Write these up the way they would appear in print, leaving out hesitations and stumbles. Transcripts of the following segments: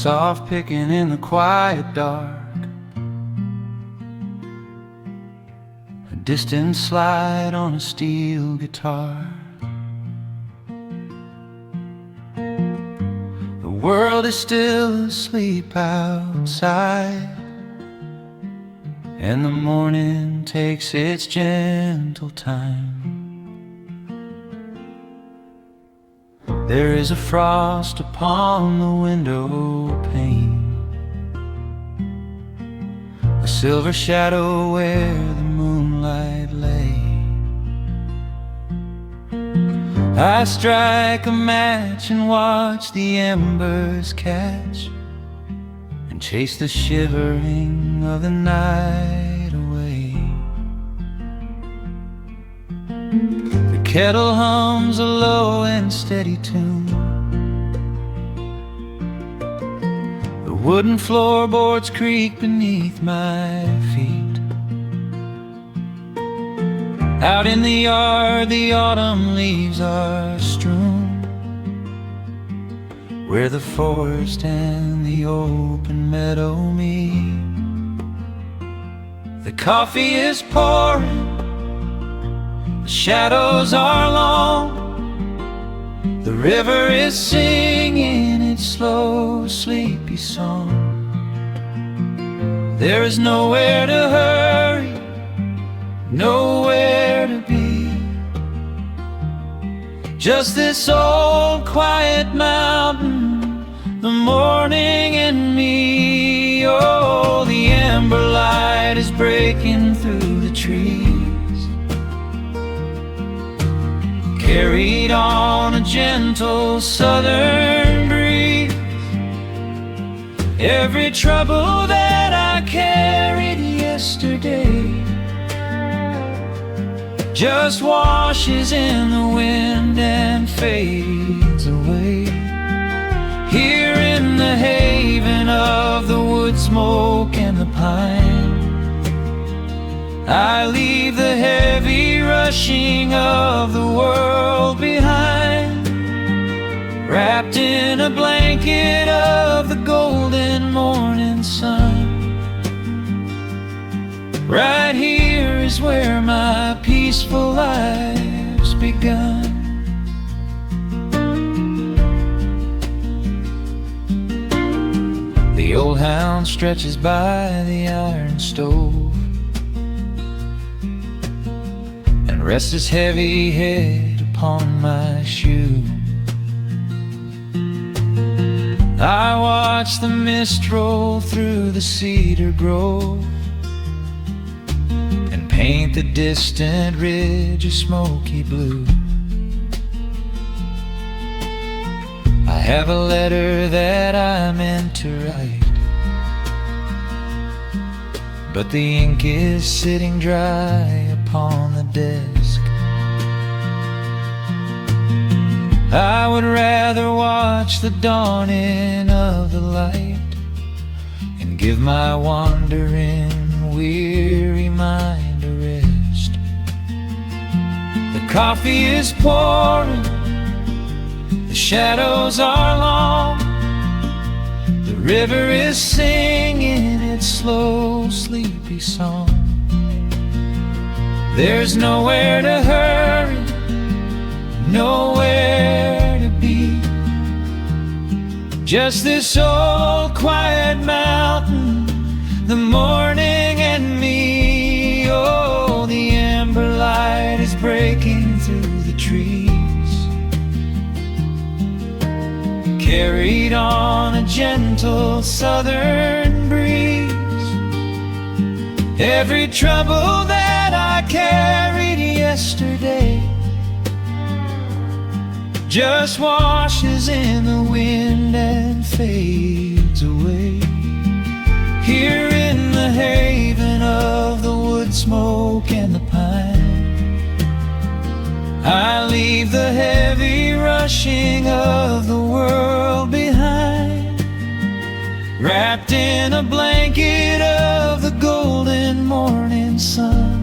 soft picking in the quiet dark, a distant slide on a steel guitar. The world is still asleep outside, and the morning takes its gentle time. There is a frost upon the window pane, a silver shadow where the moonlight lay. I strike a match and watch the embers catch, and chase the shivering of the night away. The kettle hums a low and steady tune, the wooden floorboards creak beneath my feet. Out in the yard the autumn leaves are strewn, where the forest and the open meadow meet. The coffee is pouring, the shadows are long, the river is singing its slow, sleepy song. There is nowhere to hurry, nowhere to be, just this old quiet mountain, the morning and me. Oh, the amber light is breaking through the trees, carried on a gentle southern breeze. Every trouble that I carried yesterday just washes in the wind and fades away. Here in the haven of the wood smoke and the pine, I leave the heavy rushing of the world behind, wrapped in a blanket of the golden morning sun. Right here is where my peaceful life's begun. The old hound stretches by the iron stove and rests his heavy head upon my shoe. I watch the mist roll through the cedar grove and paint the distant ridge a smoky blue. I have a letter that I meant to write, but the ink is sitting dry upon the desk. I would rather watch the dawning of the light and give my wandering, weary mind a rest. The coffee is pouring, the shadows are long, the river is singing its slow, sleepy song. There's nowhere to hurry, nowhere to be, just this old quiet mountain, the morning and me. Oh, the amber light is breaking through the trees, carried on a gentle southern breeze. Every trouble that I carried yesterday just washes in the wind and fades away. Here in the haven of the wood smoke and the pine, I leave the heavy rushing of the world behind, wrapped in a blanket of the golden morning sun.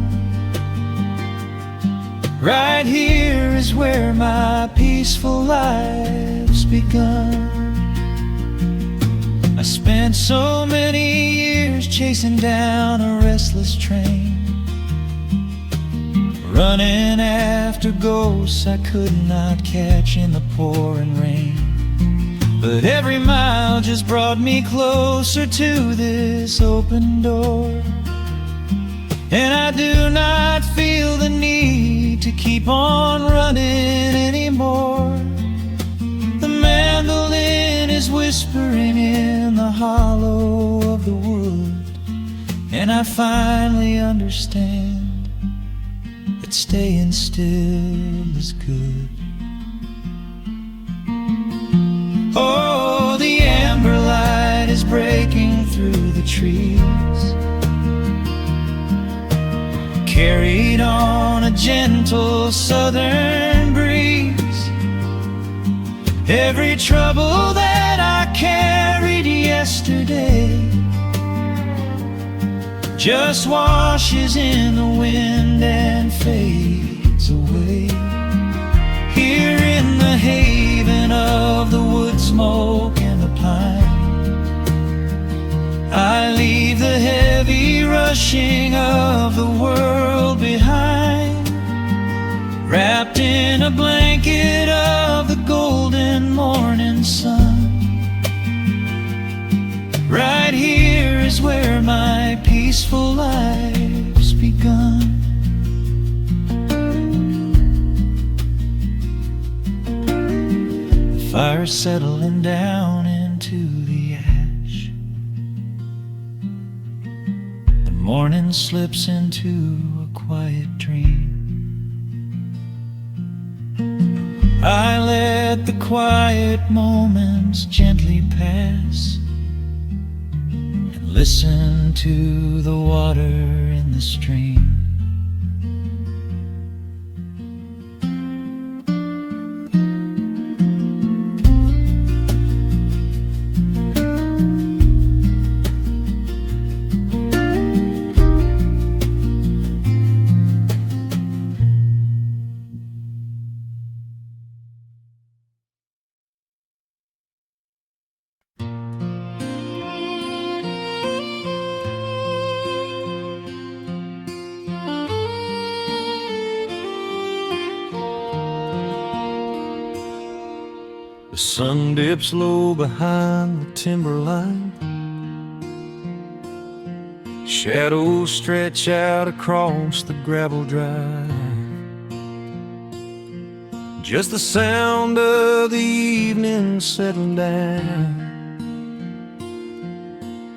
Right here is where my peaceful life's begun. spent so many years chasing down a restless train, running after ghosts I could not catch in the pouring rain. But every mile just brought me closer to this open door, and I do not feel the need to keep on running anymore. The mandolin is whispering in the hollow of the wood, and I finally understand that staying still is good. Oh, the amber light is breaking through the trees, carried on a gentle southern breeze. Every trouble that I carried yesterday just washes in the wind and fades away. Here in the haven of the wood smoke and the pine, I leave the heavy rushing of the world behind, wrapped in a blanket of the golden morning sun. Right here is where my peaceful life's begun. The fire's settling down into the ash, the morning slips into a quiet dream. I let the quiet moments gently pass and listen to the water in the stream. The sun dips low behind the timberline, shadows stretch out across the gravel drive. Just the sound of the evening settling down,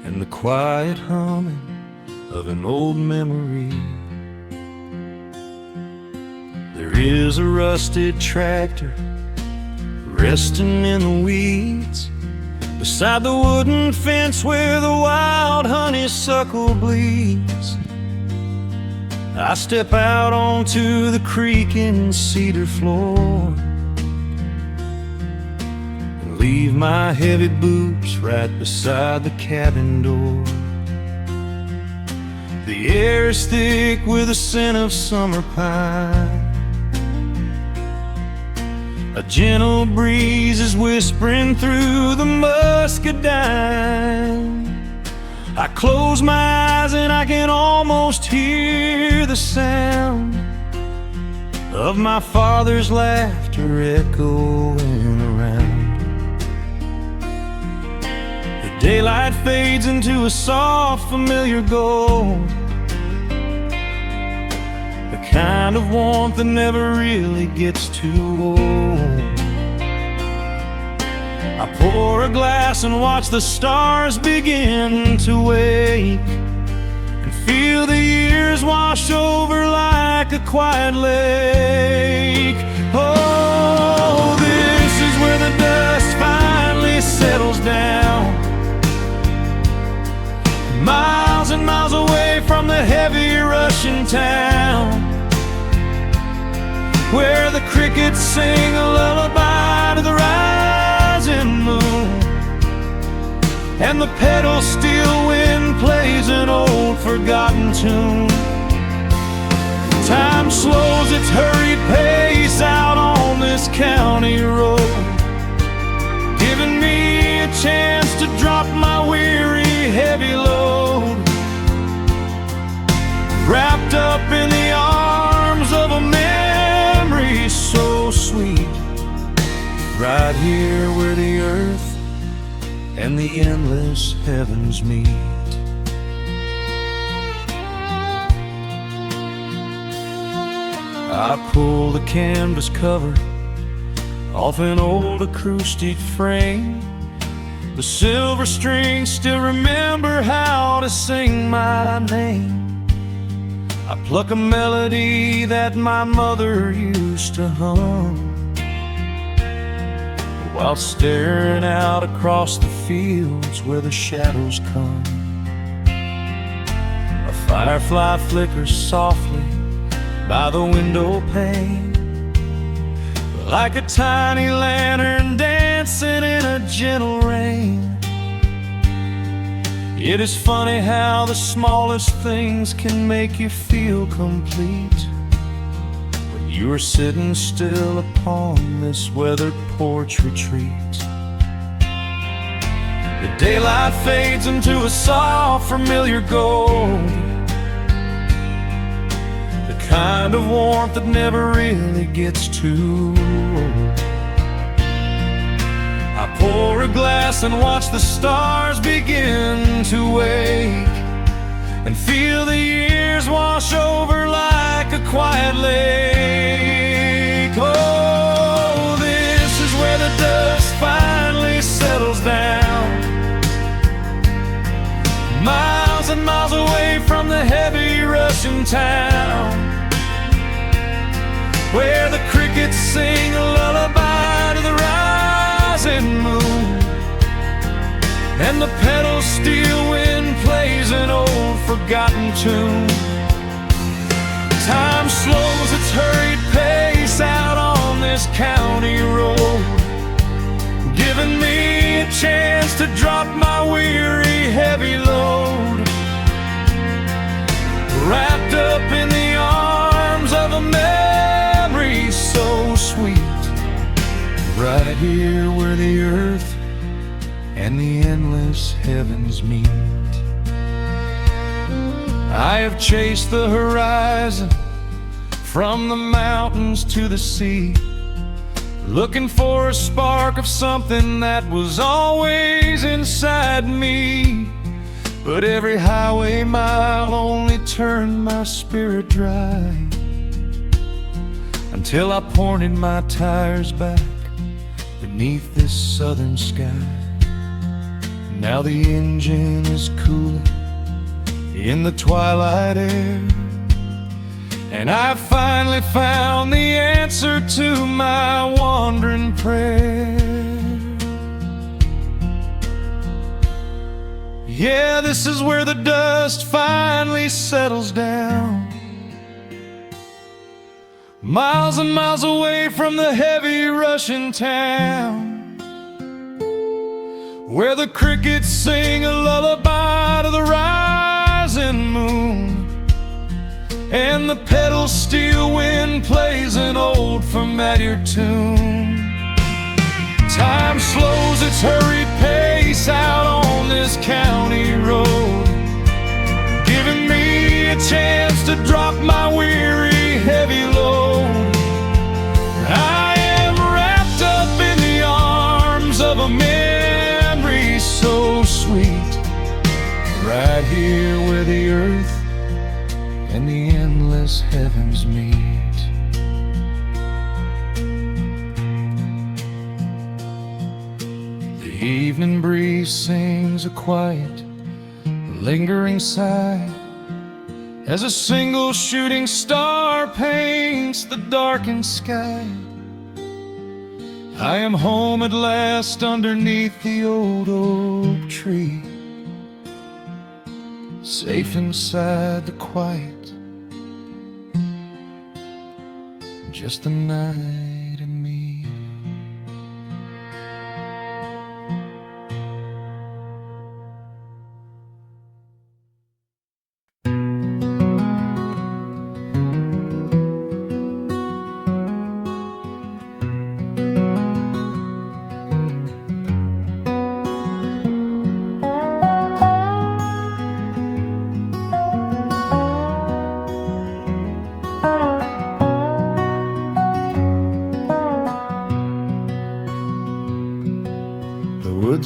and the quiet humming of an old memory. There is a rusted tractor resting in the weeds beside the wooden fence where the wild honeysuckle bleeds. I step out onto the creaking cedar floor and leave my heavy boots right beside the cabin door. The air is thick with the scent of summer pine. A gentle breeze is whispering through the muscadine. I close my eyes and I can almost hear the sound of my father's laughter echoing around. The daylight fades into a soft, familiar gold, the kind of warmth that never really gets too old. I pour a glass and watch the stars begin to wake, and feel the years wash over like a quiet lake. Oh, this is where the dust finally settles down, miles and miles away from the heavy Russian town, where the crickets sing a lullaby to the rising moon, and the pedal steel wind plays an old forgotten tune. Time slows its hurried pace out on this county road, giving me a chance to drop my wheel heavy load, wrapped up in the arms of a memory so sweet, right here where the earth and the endless heavens meet. I pull the canvas cover off an old acoustic frame. The silver strings still remember how to sing my name. I pluck a melody that my mother used to hum while staring out across the fields where the shadows come. A firefly flickers softly by the window pane, like a tiny lantern dancing in a gentle rain. It is funny how the smallest things can make you feel complete when you are sitting still upon this weathered porch retreat. The daylight fades into a soft, familiar gold, kind of warmth that never really gets too old. I pour a glass and watch the stars begin to wake, and feel the years wash over like a quiet lake. Oh, this is where the dust finally settles down, miles and miles away from the heavy Russian town, where the crickets sing a lullaby to the rising moon, and the pedal steel wind plays an old forgotten tune. Time slows its hurried pace out on this county road, giving me a chance to drop my weary heavy load, wrapped up in the arms of a memory so sweet, right here where the earth and the endless heavens meet. I have chased the horizon from the mountains to the sea, looking for a spark of something that was always inside me. But every highway mile only turned my spirit dry, until I pointed my tires back beneath this southern sky. Now the engine is cooling in the twilight air, and I've finally found the answer to my wandering prayer. Yeah, this is where the dust finally settles down, miles and miles away from the heavy Russian town, where the crickets sing a lullaby to the rising moon, and the pedal steel wind plays an old familiar tune. Time slows its hurried pace out on this county road, giving me a chance to drop my weary heavy load. I am wrapped up in the arms of a memory so sweet, right here where the earth and the endless heavens meet. The evening breeze sings a quiet, lingering sigh as a single shooting star paints the darkened sky. I am home at last underneath the old oak tree, safe inside the quiet, just the night and me.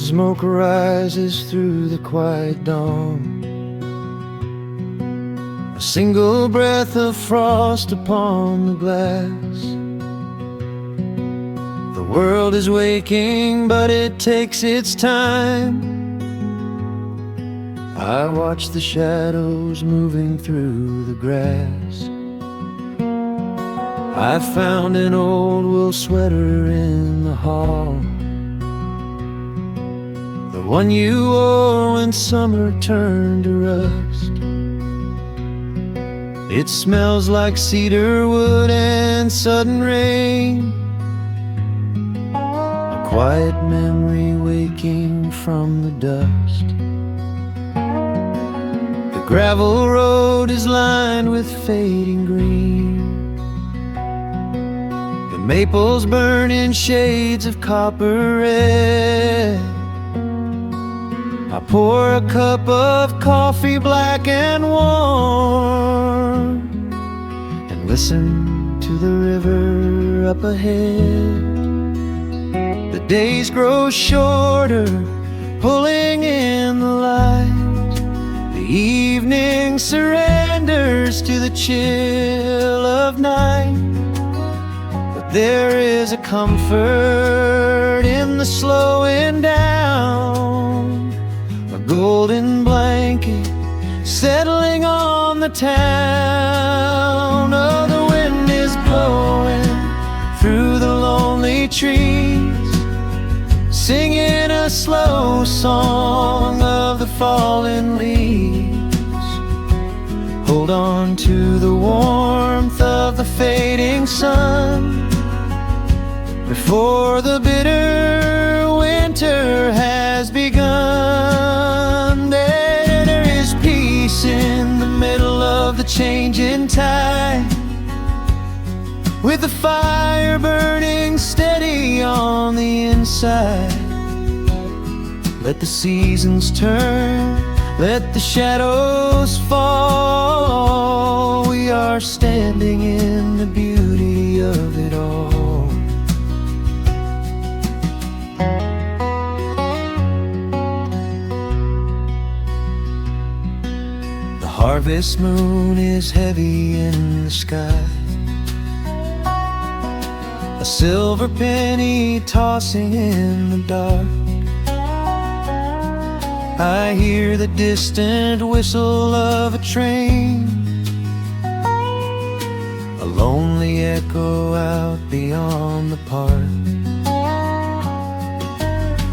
Smoke rises through the quiet dawn. A single breath of frost upon the glass. The world is waking, but it takes its time. I watch the shadows moving through the grass. I found an old wool sweater in the hall, the one you wore when summer turned to rust. It smells like cedar wood and sudden rain, a quiet memory waking from the dust. The gravel road is lined with fading green. The maples burn in shades of copper red. I pour a cup of coffee black and warm, and listen to the river up ahead. The days grow shorter, pulling in the light. The evening surrenders to the chill of night. But there is a comfort in the slowing down, a golden blanket settling on the town. Oh, the wind is blowing through the lonely trees, singing a slow song of the fallen leaves. Hold on to the warmth of the fading sun before the bitter winter has begun. There is peace in the middle of the changing tide, with the fire burning steady on the inside. Let the seasons turn, let the shadows fall. We are standing in the beauty of it all. The harvest moon is heavy in the sky, a silver penny tossing in the dark. I hear the distant whistle of a train, a lonely echo out beyond the park.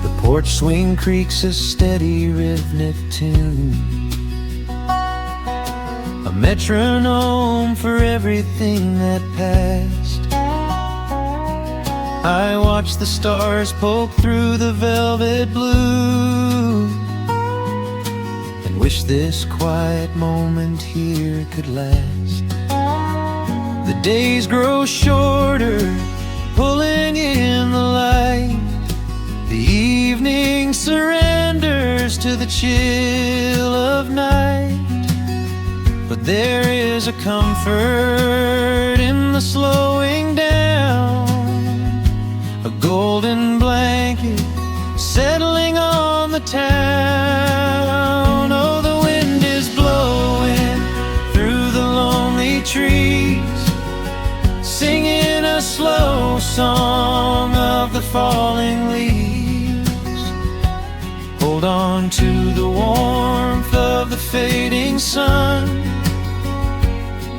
The porch swing creaks a steady rhythmic tune, a metronome for everything that passed. I watch the stars poke through the velvet blue, and wish this quiet moment here could last. The days grow shorter, pulling in the light. The evening surrenders to the chill of night. But there is a comfort in the slowing down, a golden blanket settling on the town. Oh, the wind is blowing through the lonely trees, singing a slow song of the falling leaves. Hold on to the warmth of the fading sun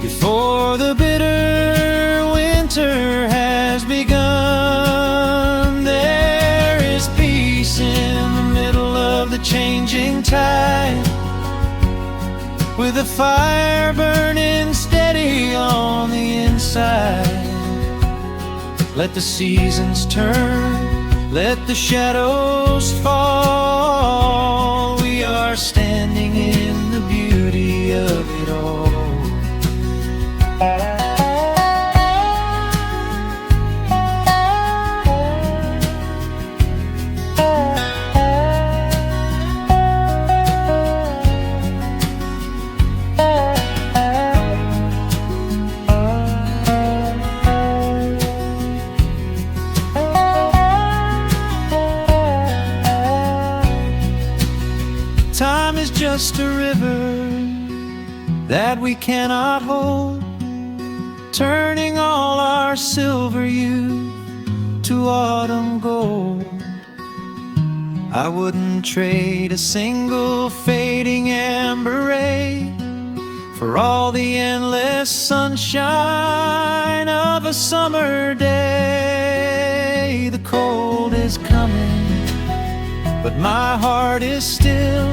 before the bitter winter has begun. There is peace in the middle of the changing tide, with a fire burning steady on the inside. Let the seasons turn, let the shadows fall. We are standing in the beauty of it all. that we cannot hold, turning all our silver youth to autumn gold. I wouldn't trade a single fading amber ray for all the endless sunshine of a summer day. The cold is coming, but my heart is still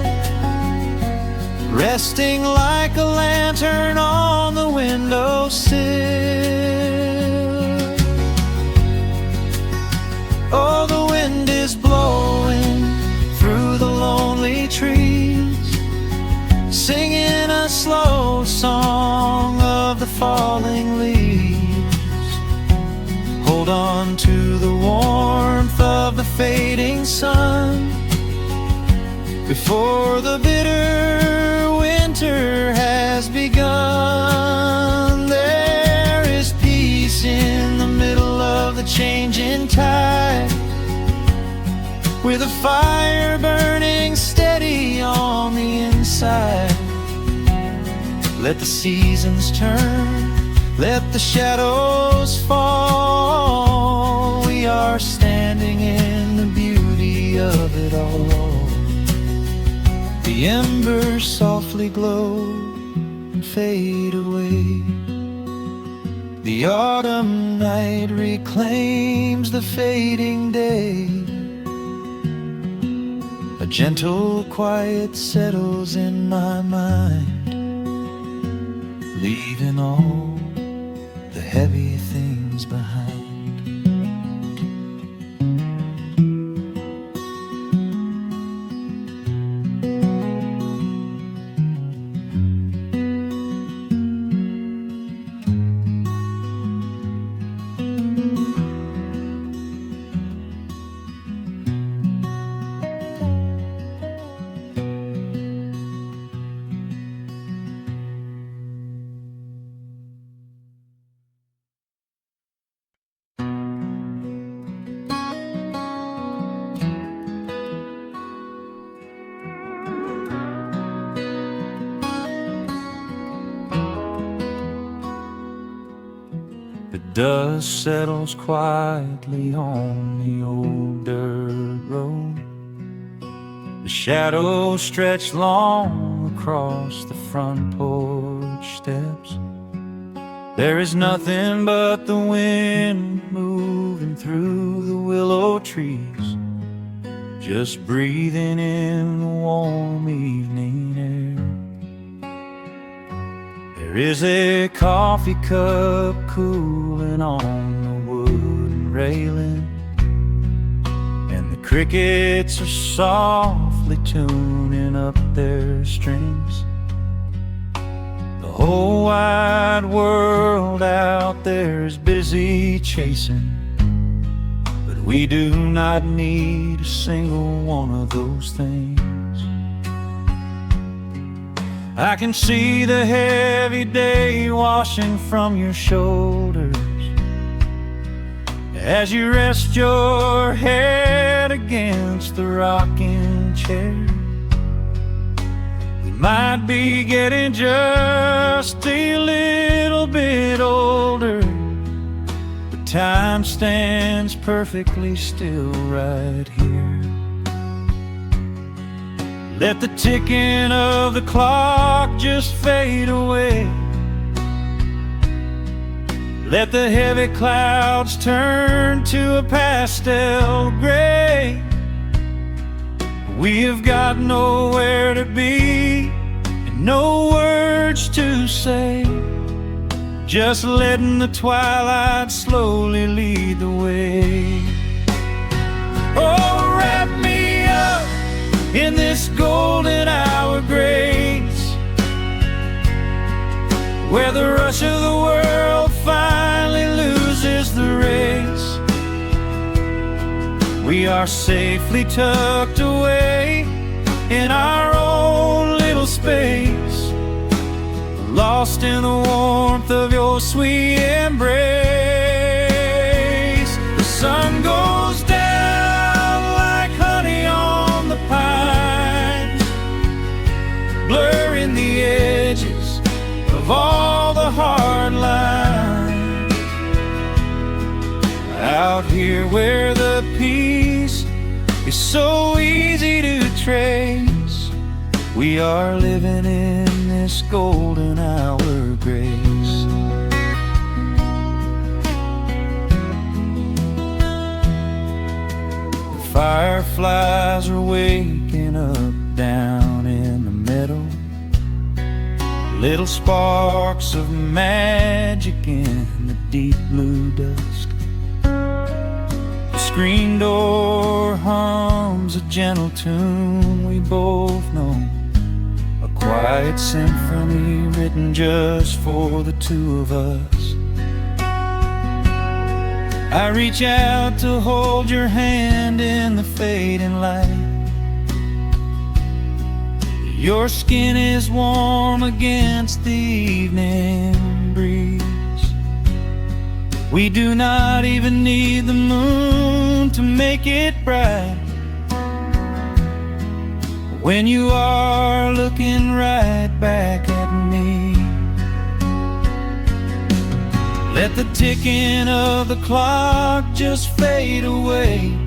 resting like a lantern on the windowsill. Oh, the wind is blowing through the lonely trees, singing a slow song of the falling leaves. Hold on to the warmth of the fading sun before the bitter winter has begun. There is peace in the middle of the changing tide, with a fire burning steady on the inside. Let the seasons turn, let the shadows fall. We are standing in the beauty of it all. The embers softly glow and fade away. The autumn night reclaims the fading day. A gentle quiet settles in my mind, leaving all the heavy things behind. The dust settles quietly on the old dirt road. The shadows stretch long across the front porch steps. There is nothing but the wind moving through the willow trees, just breathing in the warm evening air. There is a coffee cup cooling on the wooden railing, and the crickets are softly tuning up their strings. The whole wide world out there is busy chasing, but we do not need a single one of those things. I can see the heavy day washing from your shoulders as you rest your head against the rocking chair. We might be getting just a little bit older, but time stands perfectly still right here. Let the ticking of the clock just fade away. Let the heavy clouds turn to a pastel gray. We have got nowhere to be and no words to say, just letting the twilight slowly lead the way. Oh, wrap me up in this golden hour grace, where the rush of the world finally loses the race. We are safely tucked away in our own little space, lost in the warmth of your sweet embrace. The sun goes down like honey on the pine, blurring the edges Out here where the peace is so easy to trace, we are living in this golden hour grace. The fireflies are waking up down in the meadow, little sparks of magic in the deep blue dusk. The screen door hums a gentle tune we both know, a quiet symphony written just for the two of us. I reach out to hold your hand in the fading light. Your skin is warm against the evening breeze. We do not even need the moon to make it bright, when you are looking right back at me. Let the ticking of the clock just fade away.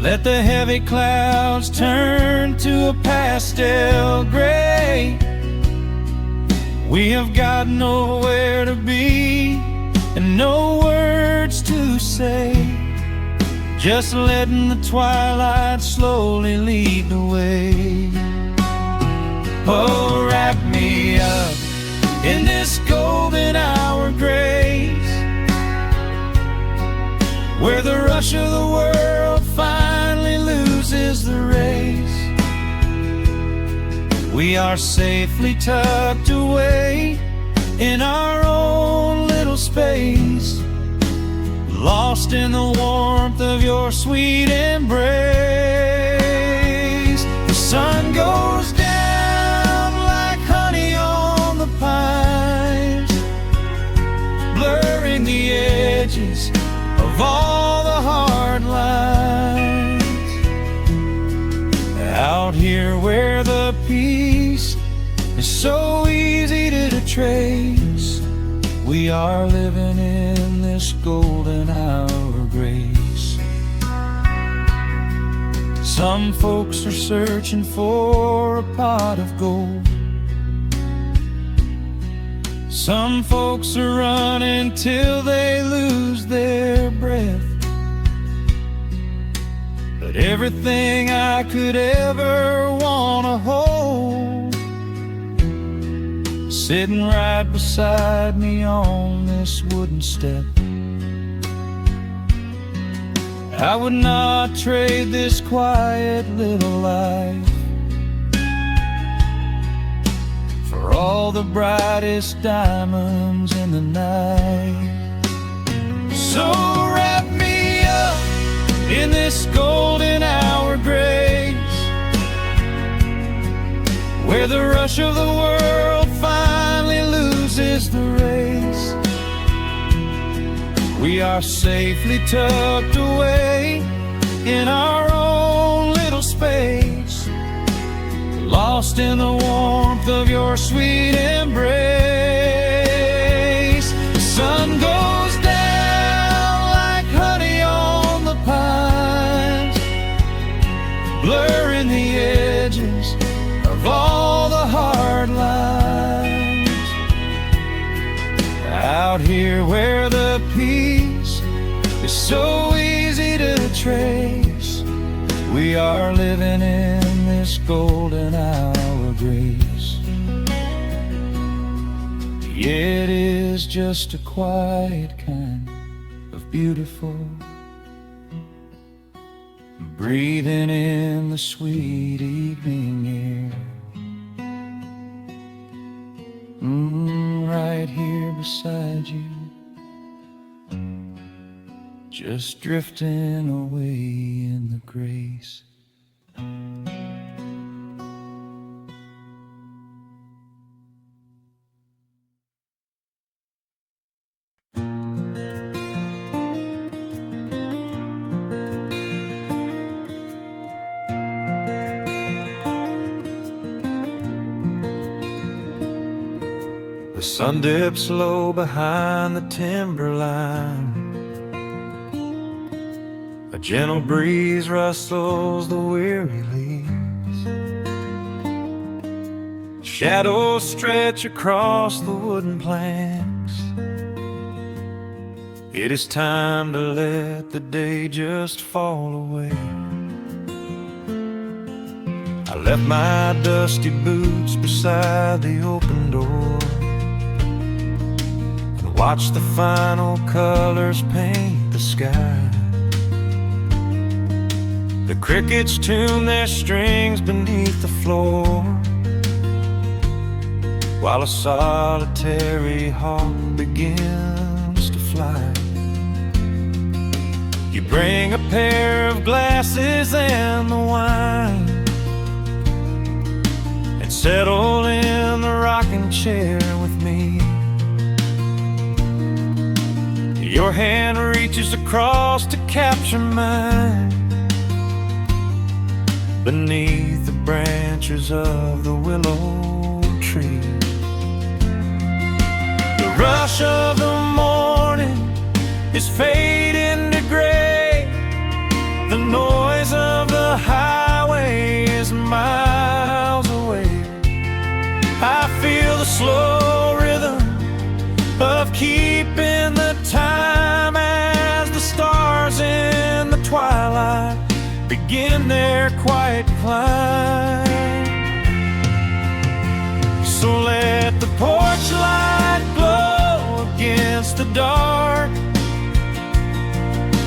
Let the heavy clouds turn to a pastel gray. We have got nowhere to be and no words to say, just letting the twilight slowly lead the way. Oh, wrap me up in this golden hour grace, where the rush of the world finally loses the race. We are safely tucked away in our own little space, lost in the warmth of your sweet embrace. The sun goes down like honey on the pines, blurring the edges of all the hard lines. Out here where the peace is so easy to trace, we are living in this golden hour grace. Some folks are searching for a pot of gold, some folks are running till they lose their breath. But everything I could ever wanna hold, sitting right beside me on this wooden step. I would not trade this quiet little life for all the brightest diamonds in the night. So wrap me up in this golden hour grace, where the rush of the world finally loses the race. We are safely tucked away in our own little space, lost in the warmth of your sweet embrace. The sun goes down like honey on the pines, blurring the edges of all the hard lines. Out here where the peace is so easy to trace, we are living in this golden hour grace. It is just a quiet kind of beautiful, breathing in the sweet evening air. Right here beside you, just drifting away in the grace. The sun dips low behind the timberline. A gentle breeze rustles the weary leaves. Shadows stretch across the wooden planks. It is time to let the day just fall away. I left my dusty boots beside the open door and watched the final colors paint the sky. The crickets tune their strings beneath the floor, while a solitary hawk begins to fly. You bring a pair of glasses and the wine, and settle in the rocking chair with me. Your hand reaches across to capture mine, beneath the branches of the willow tree. The rush of the morning is fading to gray. The noise of the highway is miles away. I feel the slow rhythm of keeping the time as the stars in the twilight begin their quiet climb. So let the porch light glow against the dark,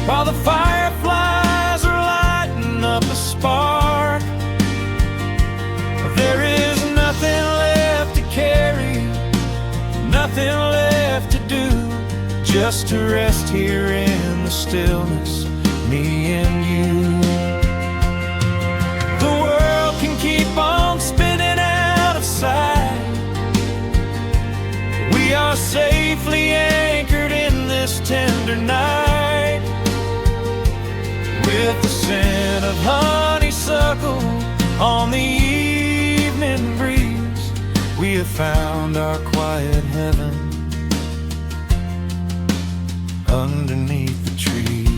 while the fireflies are lighting up a spark. There is nothing left to carry, nothing left to do, just to rest here in the stillness, me and you. The world can keep on spinning out of sight. We are safely anchored in this tender night. With the scent of honeysuckle on the evening breeze, we have found our quiet heaven underneath the trees.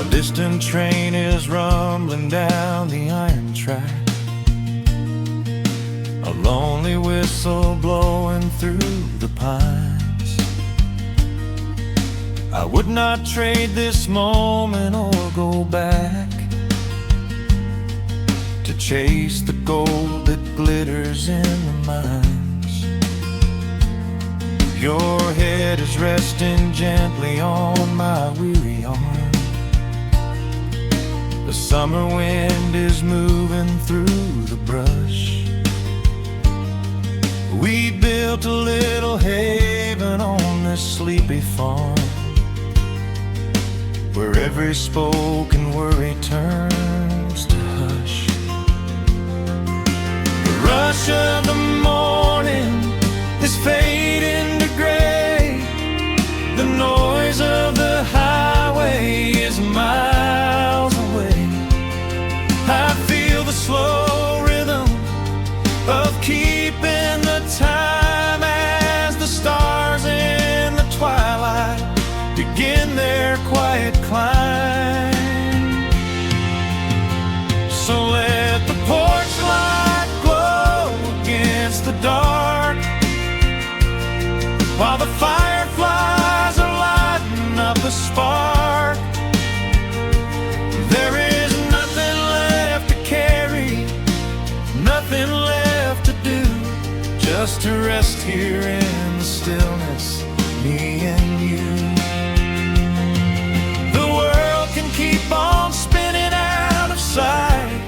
A distant train is rumbling down the iron track, a lonely whistle blowing through the pines. I would not trade this moment or go back to chase the gold that glitters in the mines. Your head is resting gently on my weary arm. The summer wind is moving through the brush. We built a little haven on this sleepy farm, where every spoken worry turns to hush. The rush of the morning is fading to gray. The noise of the highway is miles away. I feel the slow rhythm of keeping the time as the stars in the twilight begin their quiet climb. So let the porch light glow against the dark, while the fireflies are lighting up a spark. There is nothing left to carry, nothing left to do, just to rest here in the stillness, me and you. The world can keep on spinning out of sight.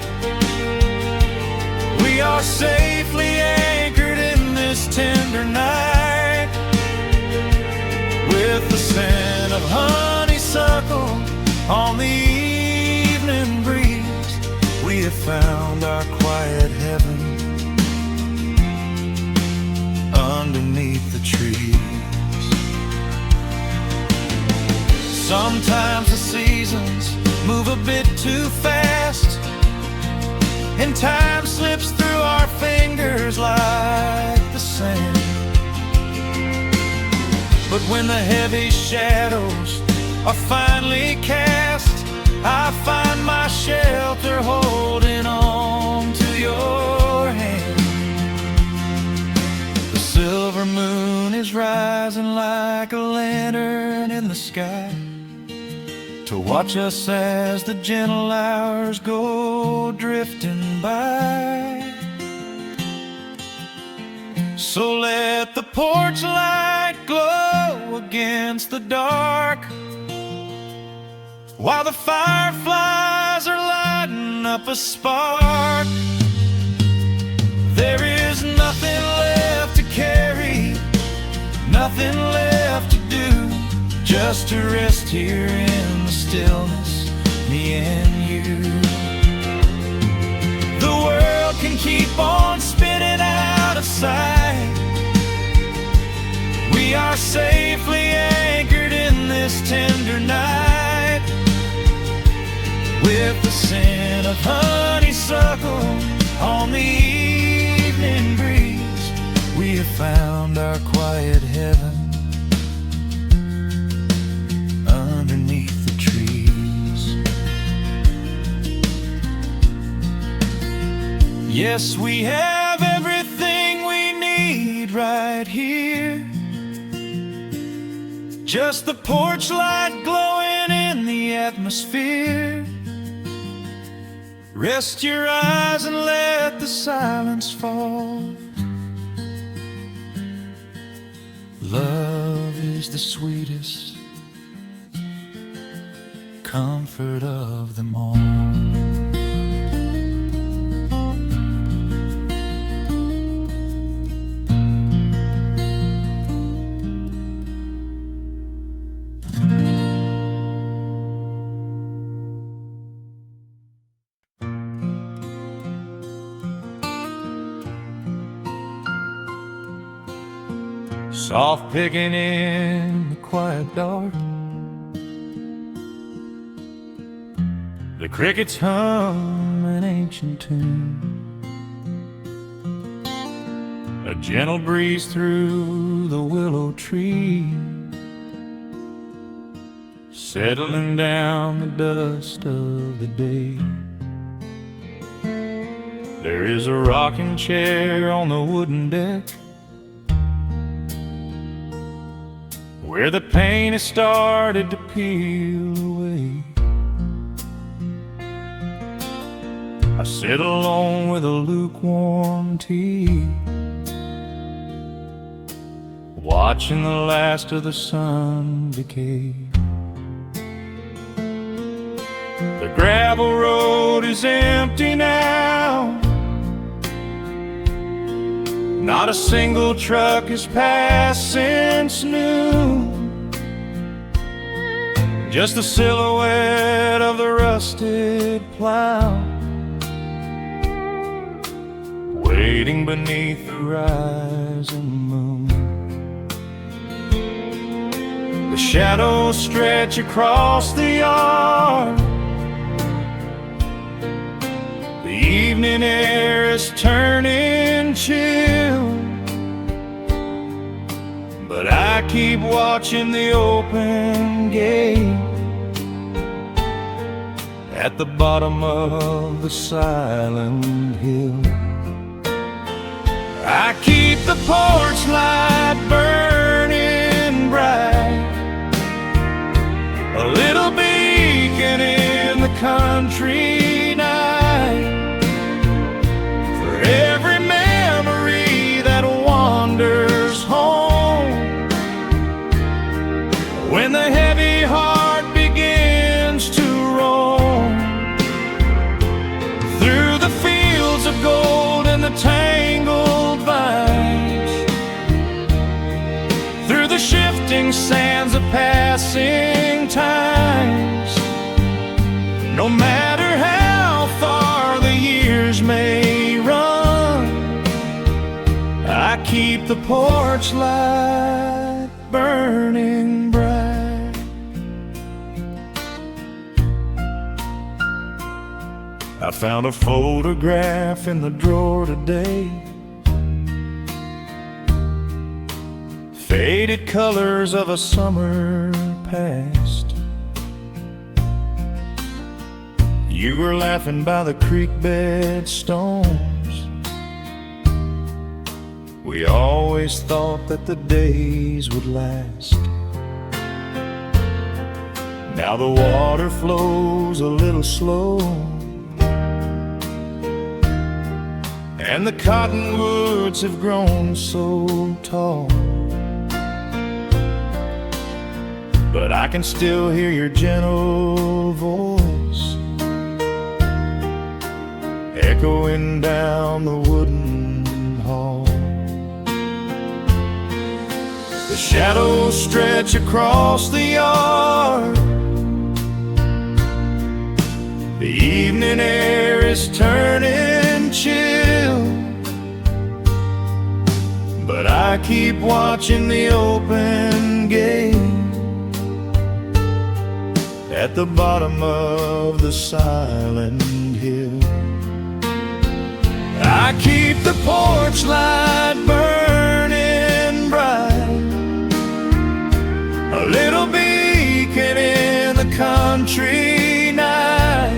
We are safely anchored in this tender night. With the scent of honeysuckle on the evening breeze, we have found our quiet heaven underneath the trees. Sometimes the seasons move a bit too fast, and time slips through our fingers like the sand. But when the heavy shadows are finally cast, I find my shelter holding on to your hand. The silver moon is rising like a lantern in the sky to watch us as the gentle hours go drifting by. So let the porch light glow against the dark, while the fireflies are lighting up a spark. There is nothing left to carry, nothing left to do, just to rest here in the stillness, me and you. The world can keep on spinning out of sight. We are safely anchored in this tender night. With the scent of honeysuckle on the evening breeze, we have found our quiet heaven underneath the trees. Yes, we have everything we need right here. Just the porch light glowing in the atmosphere. Rest your eyes and let the silence fall. Love is the sweetest comfort of them all. Soft picking in the quiet dark, the crickets hum an ancient tune, a gentle breeze through the willow tree, settling down the dust of the day. There is a rocking chair on the wooden deck, where the paint has started to peel away. I sit alone with a lukewarm tea, watching the last of the sun decay. The gravel road is empty now, not a single truck has passed since noon. Just the silhouette of the rusted plow, waiting beneath the rising moon. The shadows stretch across the yard, the evening air is turning chill, but I keep watching the open gate at the bottom of the silent hill. I keep the porch light burning bright, a little beacon in the country night, for every memory that wanders home. When the heavy heart begins to roam through the fields of gold and the tangled vines, through the shifting sands of passing times, no matter how far the years may run, I keep the porch light burning bright. I found a photograph in the drawer today, faded colors of a summer past. You were laughing by the creek bed stones. We always thought that the days would last. Now the water flows a little slow, and the cottonwoods have grown so tall. But I can still hear your gentle voice echoing down the wooden hall. The shadows stretch across the yard. The evening air is turning chill, but I keep watching the open gate at the bottom of the silent hill. I keep the porch light burning bright, a little beacon in the country night,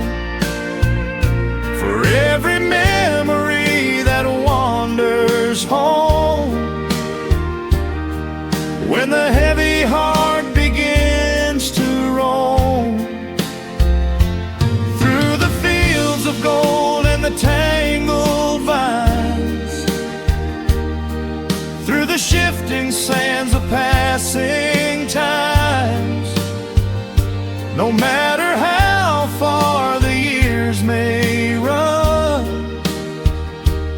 for every memory that wanders home. When the heavy heart begins to roam through the fields of gold and the tangled vines, through the shifting sands of passing times, no matter how far the years may run,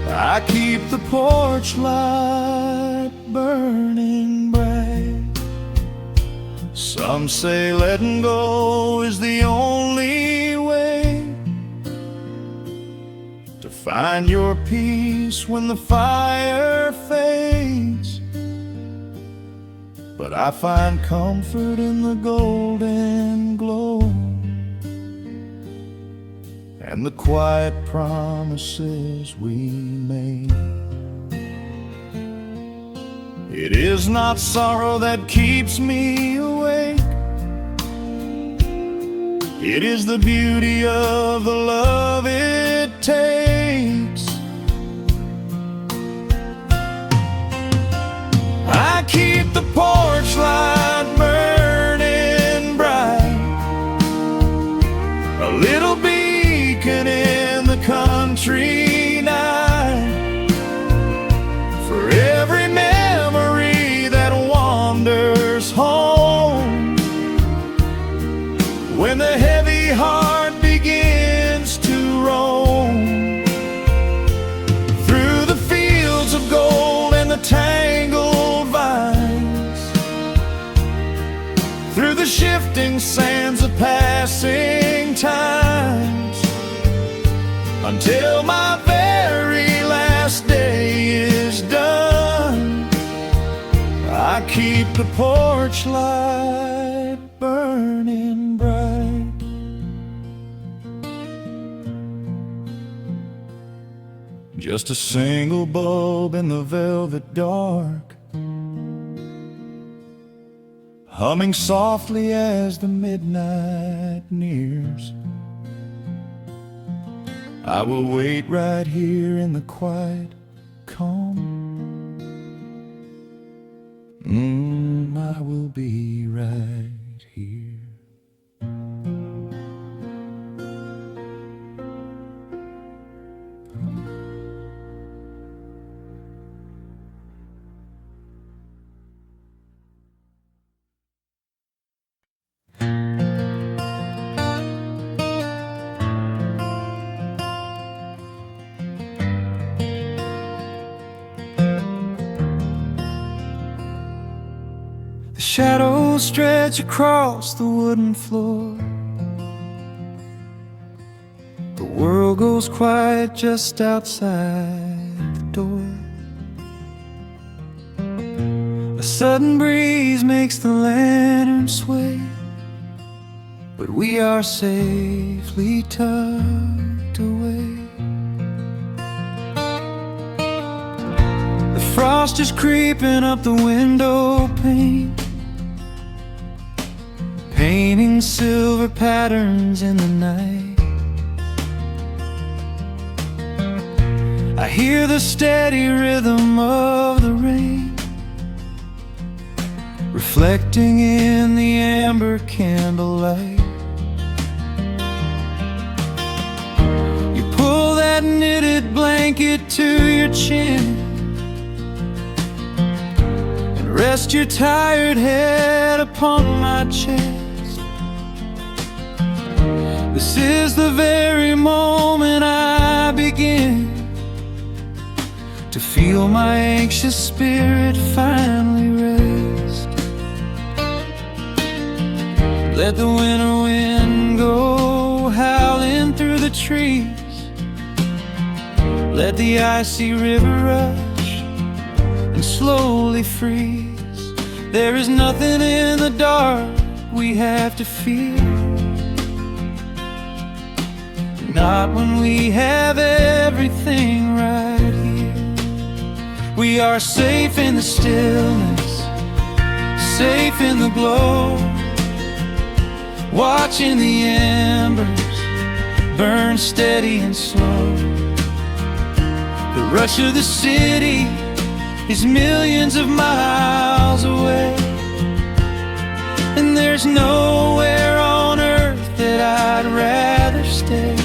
I keep the porch light burning bright. Some say letting go is the only way to find your peace when the fire fades, but I find comfort in the golden glow and the quiet promises we made. It is not sorrow that keeps me awake, it is the beauty of the love it takes. I keep the porch light burning bright, a little beacon in the country night, for every memory that wanders home. When the heavy heart begins to roam through the fields of gold and the tangled vines, through the shifting sands of passing times, until my very last day is done, I keep the porch light burning bright. Just a single bulb in the velvet dark, humming softly as the midnight nears. I will wait right here in the quiet calm. I will be right here. Shadows stretch across the wooden floor. The world goes quiet just outside the door. A sudden breeze makes the lantern sway, but we are safely tucked away. Frost is creeping up the window pane, painting silver patterns in the night. I hear the steady rhythm of the rain, reflecting in the amber candlelight. You pull that knitted blanket to your chin and rest your tired head upon my chest. This is the very moment I begin to feel my anxious spirit finally rest. Let the winter wind go howling through the trees. Let the icy river rush and slowly freeze. There is nothing in the dark we have to fear, not when we have everything right here. We are safe in the stillness, safe in the glow, watching the embers burn steady and slow. The rush of the city is millions of miles away, and there's nowhere on earth that I'd rather stay.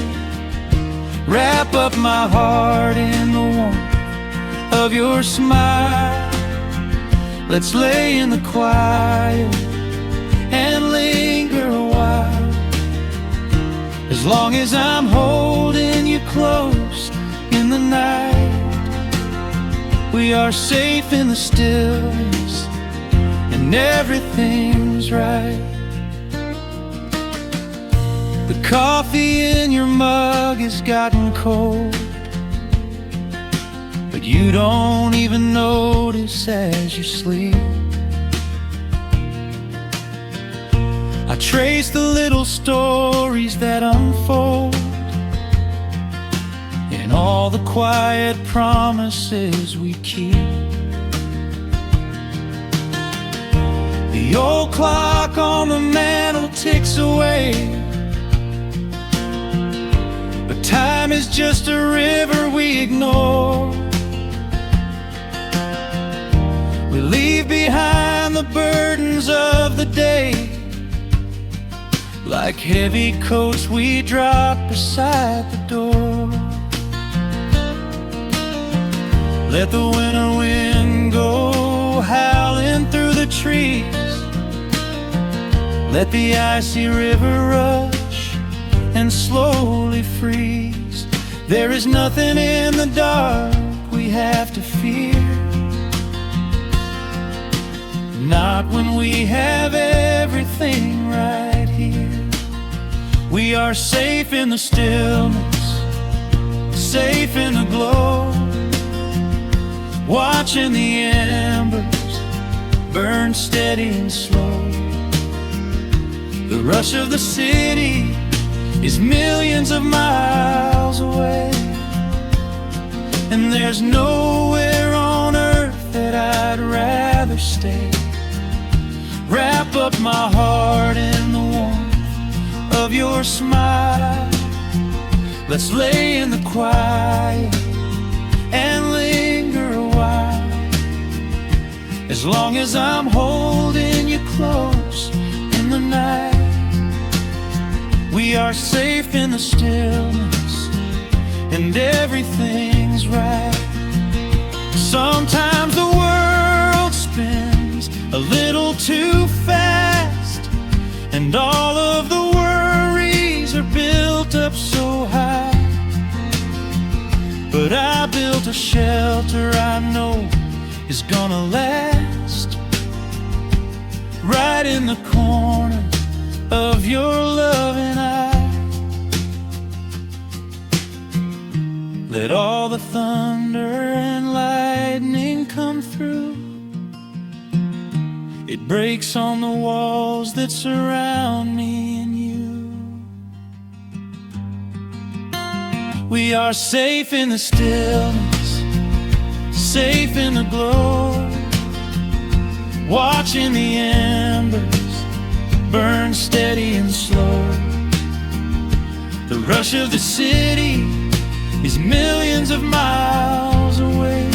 Wrap up my heart in the warmth of your smile. Let's lay in the quiet and linger a while. As long as I'm holding you close in the night, we are safe in the stillness and everything's right. The coffee in your mug has gotten cold, but you don't even notice as you sleep. I trace the little stories that unfold in all the quiet promises we keep. The old clock on the mantel ticks away, but time is just a river we ignore. We leave behind the burdens of the day, like heavy coats we drop beside the door. Let the winter wind go howling through the trees. Let the icy river rush and slowly freeze. There is nothing in the dark we have to fear, not when we have everything right here. We are safe in the stillness, safe in the glow, watching the embers burn steady and slow. The rush of the city is millions of miles away, and there's nowhere on earth that I'd rather stay. Wrap up my heart in the warmth of your smile. Let's lay in the quiet and linger a while. As long as I'm holding you close in the night, we are safe in the stillness and everything's right. Sometimes the world spins a little too fast, and all of the worries are built up so high. But I built a shelter I know is gonna last, right in the corner of your loving eye. Let all the thunder and lightning come through. It breaks on the walls that surround me and you. We are safe in the stillness, safe in the glow, watching the embers burn steady and slow. The rush of the city is millions of miles away,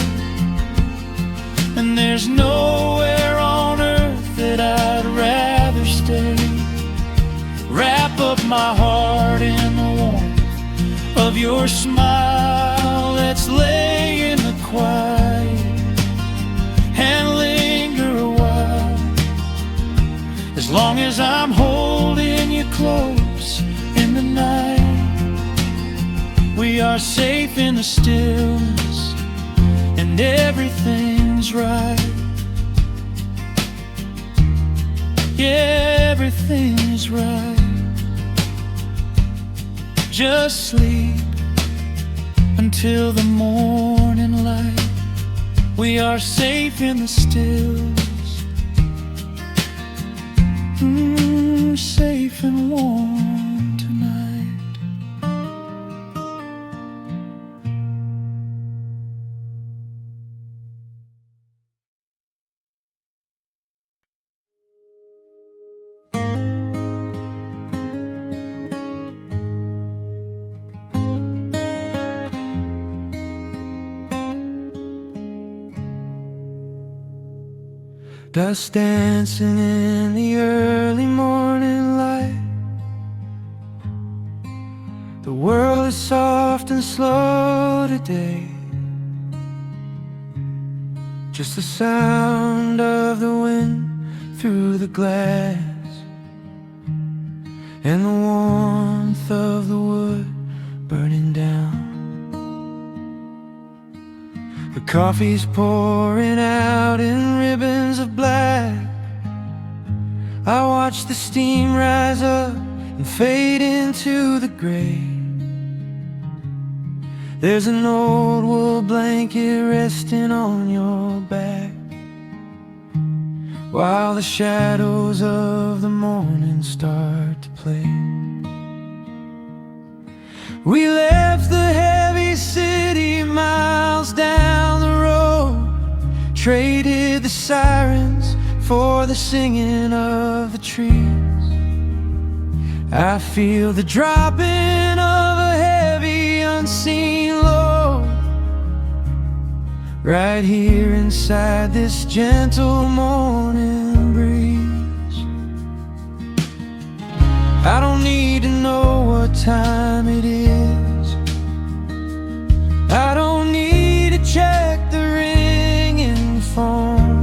and there's nowhere on earth that I'd rather stay. Wrap up my heart in the warmth of your smile. Let's lay in the quiet and linger a while. As long as I'm holding you close in the night, we are safe in the stillness, and everything's right. Yeah, everything is right. Just sleep until the morning light. We are safe in the stillness, safe and warm tonight. Dust dancing in the early morning light. The world is soft and slow today. Just the sound of the wind through the glass, and the warmth of the wood burning down. The coffee's pouring out in ribbons of black. I watch the steam rise up and fade into the gray. There's an old wool blanket resting on your back, while the shadows of the morning start to play. We left the heavy city miles down the road, traded the sirens for the singing of the trees. I feel the dropping of a heavy unseen load right here inside this gentle morning breeze. I don't need to know what time it is. I don't need to check the ringing phone.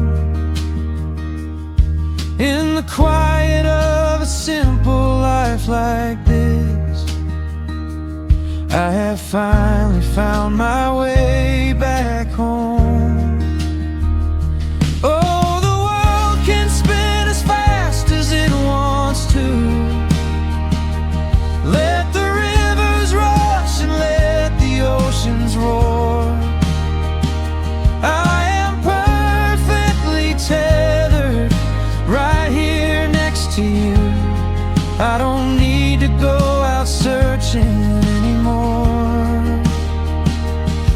In the quiet of a simple life like this, I have finally found my way back home. Oh, the world can spin as fast as it wants to. Let the rivers rush and let the oceans roar. I am perfectly tethered right here next to you. I don't need to go out searching anymore.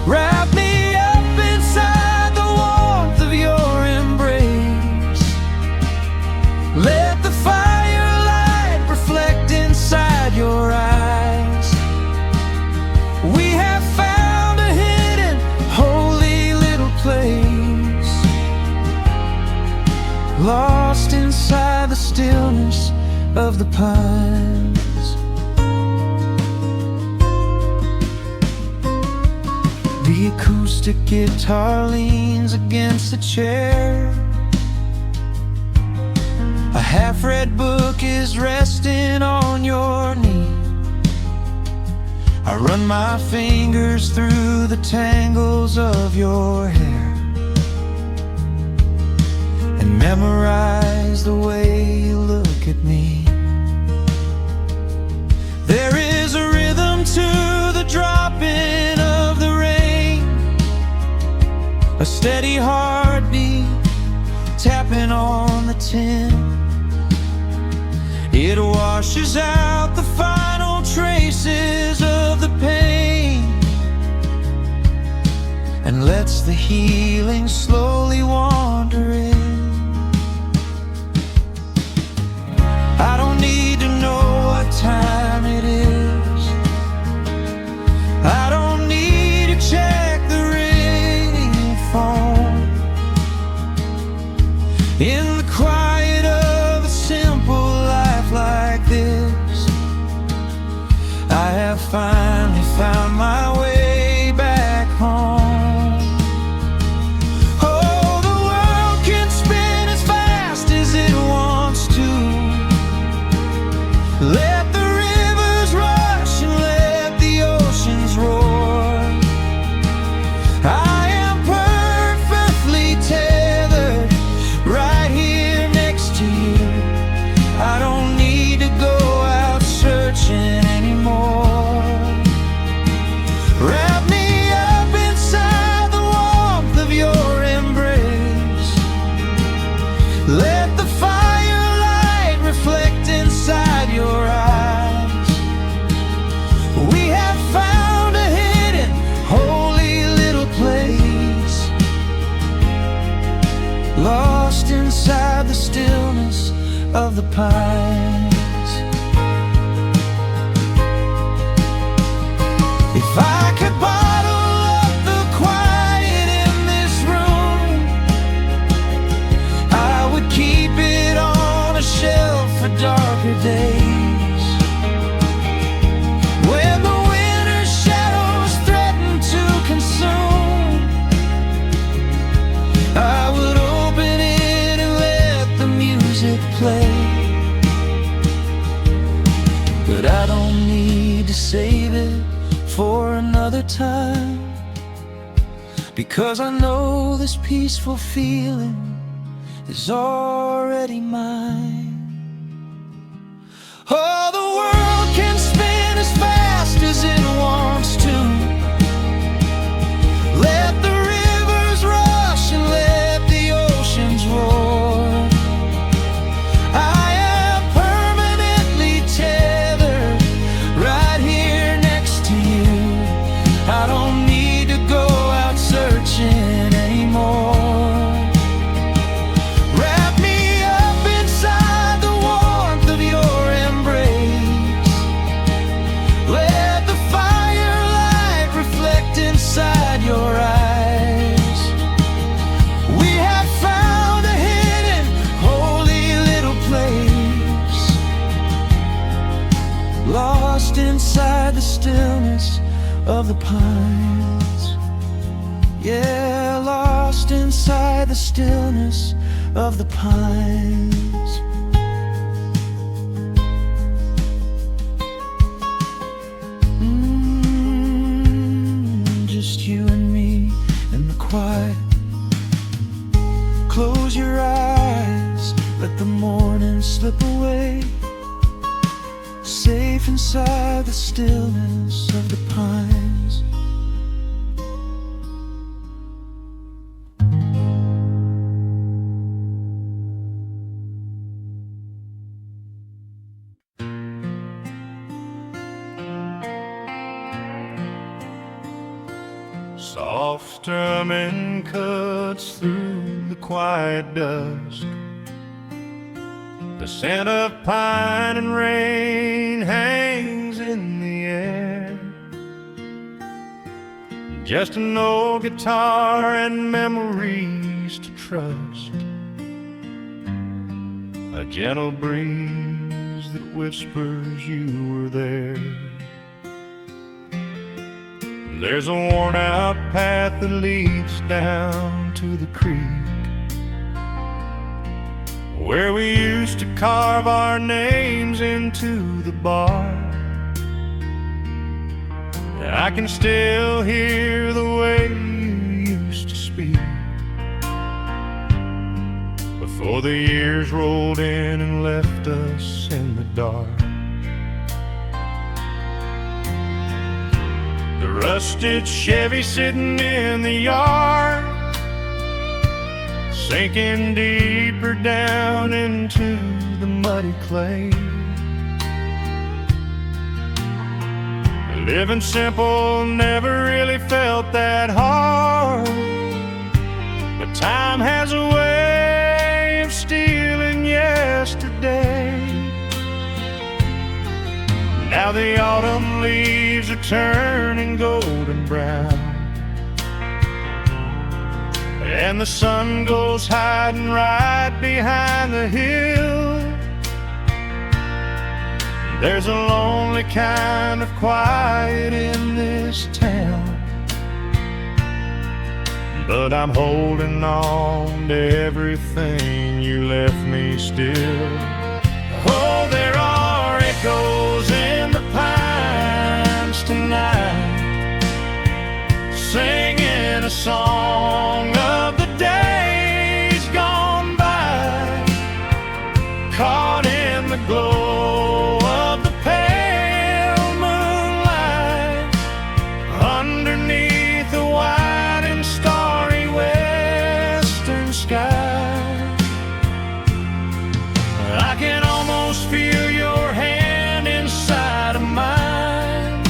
Wrap me up inside the warmth of your embrace. Let the firelight reflect inside your eyes. We have found a hidden, holy little place, lost inside the stillness of the pines. The acoustic guitar leans against the chair. A half-read book is resting on your knee. I run my fingers through the tangles of your hair and memorize the way you look at me. There is a rhythm to the dropping of the rain, a steady heartbeat tapping on the tin. It washes out the final traces of the pain and lets lets the healing slowly wander in. I don't need to know what time it is. I don't need to check the ringing phone. In the quiet of a simple life like this, I have finally found my way back home. Oh, the world can spin as fast as it wants to. Let the rivers rush and let the oceans roar. I am perfectly tethered right here next to you. I don't need to go out searching anymore. Wrap me up inside the warmth of your embrace. Let the firelight reflect inside your eyes. We have found a hidden, holy little place, lost inside the stillness of the pines. If I could bottle up the quiet in this room, I would keep it on a shelf for darker days. When the winter's shadows threaten to consume, I would open it and let the music play. But I don't need to save it for another time, because I know this peaceful feeling is already mine. Oh, the world can spin as fast as it wants to. Let the rivers rush and let the oceans roar. I am permanently tethered right here next to you. I don't need to go out searching anymore. Wrap me up inside the warmth of your embrace. Let the firelight reflect inside your eyes. We have found a hidden, holy little place, lost inside the stillness of the pines. Yeah, lost inside the stillness of the pines. Just you and me in the quiet. Close your eyes, let the morning slip away, safe inside the stillness of the pines. Soft strumming cuts through the quiet dusk. The scent of pine and rain hangs in the air. Just an old guitar and memories to trust. A gentle breeze that whispers you were there. There's a worn-out path that leads down to the creek, where we used to carve our names into the bark. I can still hear the way you used to speak before the years rolled in and left us in the dark. The rusted Chevy sitting in the yard, sinking deeper down into the muddy clay. Living simple never really felt that hard. Time has a way of stealing yesterday. Now the autumn leaves are turning golden brown, and the sun goes hiding right behind the hill. There's a lonely kind of quiet in this town, but I'm holding on to everything you left me still. Oh, there are echoes in the pines tonight, singing a song of the days gone by, caught in the glow of the pale moonlight, underneath the wide and starry western sky. I can almost feel your hand inside of mine,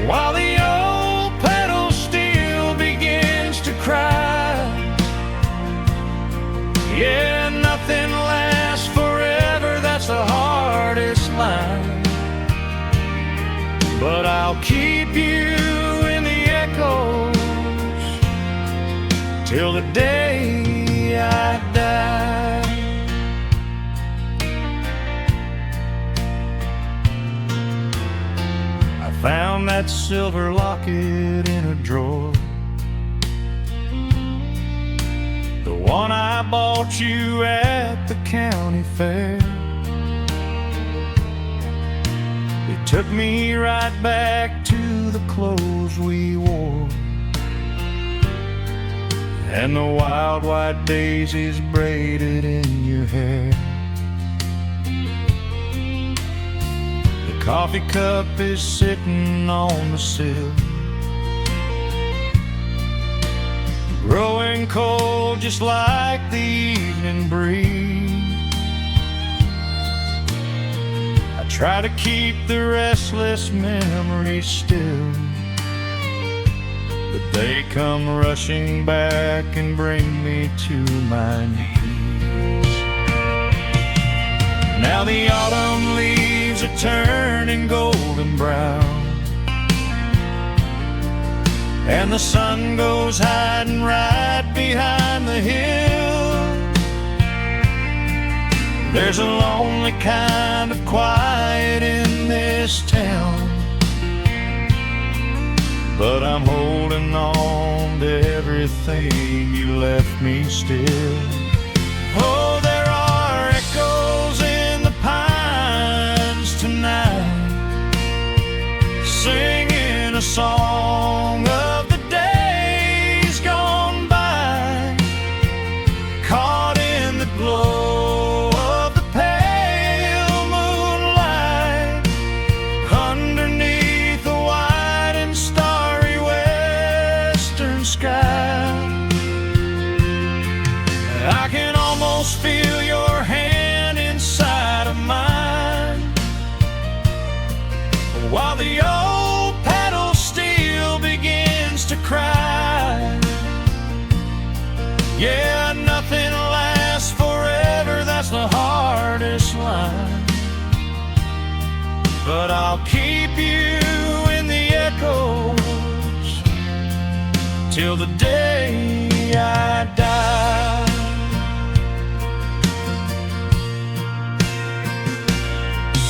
while the old petal still begins to cry. Yeah, nothing lasts forever, that's the hardest line, but I'll keep you in the echoes till the day I die. I found that silver locket in a drawer, the one I bought you at the county fair. It took me right back to the clothes we wore, and the wild white daisies braided in your hair. The coffee cup is sitting on the sill, growing cold just like the evening breeze. I try to keep the restless memories still, but they come rushing back and bring me to my knees. Now the autumn leaves are turning golden brown, and the sun goes hiding right behind the hill. There's a lonely kind of quiet in this town, but I'm holding on to everything you left me still. Oh, there are echoes in the pines tonight, singing a song of the days gone by, caught in the glow of the pale moonlight, underneath the wide and starry western sky. I can almost feel your hand inside of mine, while the old petal still begins to cry. Yeah, nothing lasts forever, that's the hardest line, but I'll keep you in the echoes till the day I die.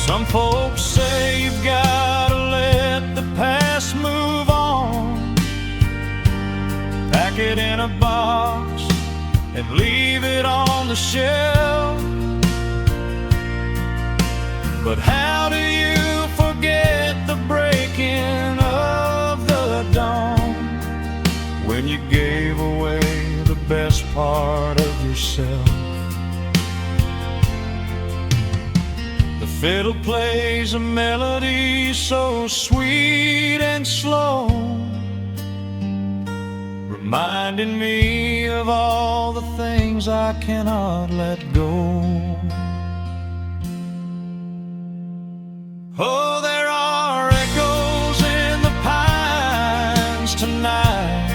Some folks say you've gotta let the past move on, pack it in a box and leave it on the shelf. But how do you forget the breaking of the dawn, when you gave away the best part of yourself? The fiddle plays a melody so sweet and slow, reminding me of all the things I cannot let go. Oh, there are echoes in the pines tonight,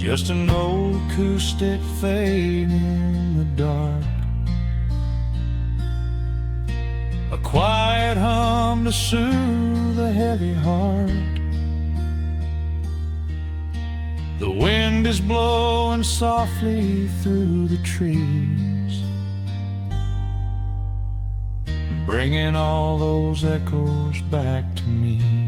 just an old acoustic fading in the dark. A quiet hum to soothe a heavy heart. The wind is blowing softly through the trees, bringing all those echoes back to me.